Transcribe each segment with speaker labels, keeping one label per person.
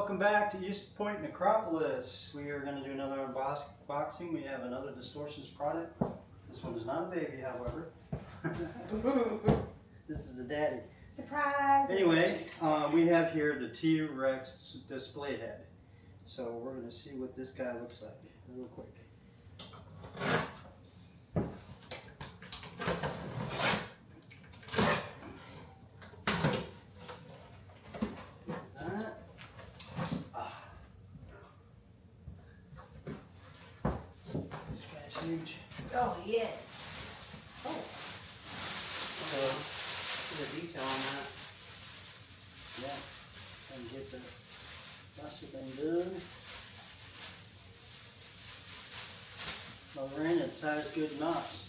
Speaker 1: Welcome back to East Point Necropolis. We are going to do another unboxing. We have another Distortions product. This one is not a baby, however. This is a daddy.
Speaker 2: Surprise!
Speaker 1: Anyway, we have here the T Rex display head. So we're going to see what this guy looks like real quick. Huge.
Speaker 2: Oh, yes. Oh.
Speaker 3: Look at the detail on that.
Speaker 1: Yeah. And get the rest of them done. Lorraine, it ties good knots.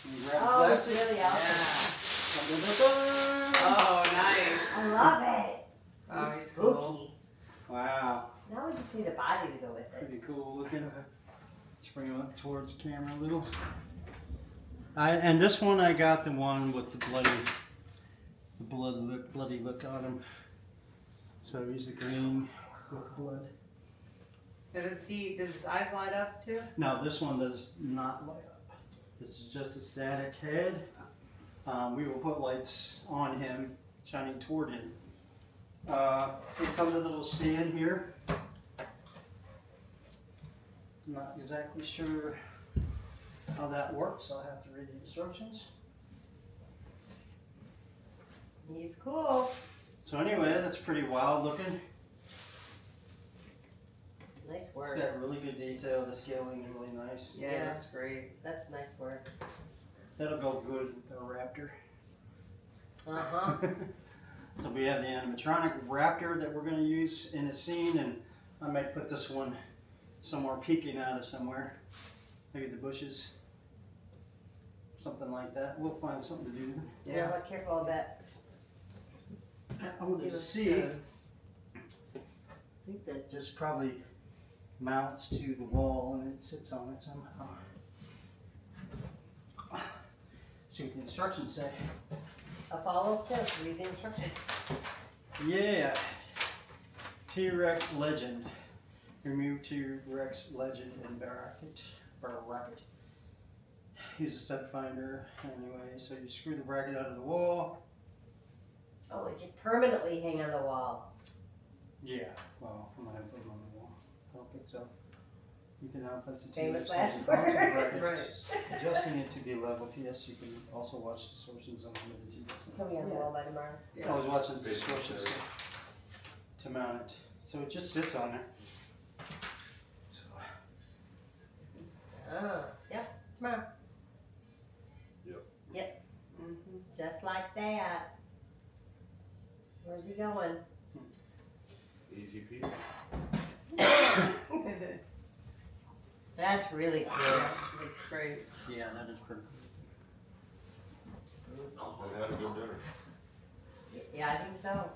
Speaker 1: You grab
Speaker 2: Oh,
Speaker 1: the
Speaker 2: it's
Speaker 1: plastic.
Speaker 2: really awesome.
Speaker 3: Oh, nice.
Speaker 2: I love it.
Speaker 3: Oh,
Speaker 2: It's
Speaker 3: he's
Speaker 2: spooky.
Speaker 3: cool.
Speaker 1: Wow.
Speaker 2: Now we just need a body to go with it.
Speaker 1: Pretty cool looking. Let's bring it up towards the camera a little. And this one I got the one with the bloody look on him. So he's the green with blood.
Speaker 3: Now, does his eyes light up too?
Speaker 1: No, this one does not light up. This is just a static head. We will put lights on him, shining toward him. They come with a little stand here. I'm not exactly sure how that works. I'll have to read the instructions.
Speaker 2: He's cool.
Speaker 1: So anyway, that's pretty wild looking.
Speaker 2: Nice
Speaker 1: It's
Speaker 2: work.
Speaker 1: got really good detail. The scaling is really nice.
Speaker 3: Yeah,
Speaker 2: Yeah.
Speaker 3: that's great.
Speaker 2: That's nice work.
Speaker 1: That'll go good with our raptor.
Speaker 2: Uh-huh.
Speaker 1: So we have the animatronic raptor that we're going to use in a scene, and I might put this one somewhere peeking out of somewhere. Maybe the bushes. Something like that. We'll find something to do.
Speaker 2: Yeah, but careful of that.
Speaker 1: I wanted to see. I think that just probably mounts to the wall and it sits on it somehow. See what the instructions say.
Speaker 2: I'll follow this. Read the instructions.
Speaker 1: Yeah. T Rex Legend. Remove T Rex Legend and bracket. Use a stud finder. Anyway, so you screw the bracket out of the wall.
Speaker 2: Oh, it can permanently hang on the wall.
Speaker 1: Yeah. Well, I'm gonna put them on the wall. I don't think so. You can now place the
Speaker 2: Famous
Speaker 1: T
Speaker 2: last
Speaker 1: Rex
Speaker 2: words.
Speaker 1: adjusting it to be level. Yes, you can also watch Distortions Unlimited T Rex.
Speaker 2: He'll be on the wall by tomorrow.
Speaker 1: I was watching Distortions to mount it. So it just sits on there. So,
Speaker 2: Oh, yep. Tomorrow.
Speaker 3: Mm-hmm.
Speaker 2: Just like that. Where's he going?
Speaker 4: Easy peasy.
Speaker 2: That's really cool.
Speaker 3: That's great.
Speaker 1: yeah, that is pretty cool.
Speaker 4: I had a good dinner.
Speaker 2: Yeah, I think so.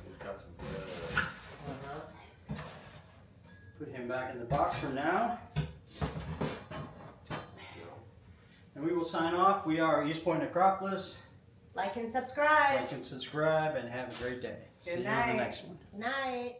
Speaker 4: Just got some good.
Speaker 2: Uh-huh.
Speaker 1: Put him back in the box for now. And we will sign off. We are East Point Necropolis.
Speaker 2: Like and subscribe.
Speaker 1: Like and subscribe and have a great day.
Speaker 3: Good
Speaker 1: See you on the
Speaker 3: night.
Speaker 1: next one.
Speaker 2: Night.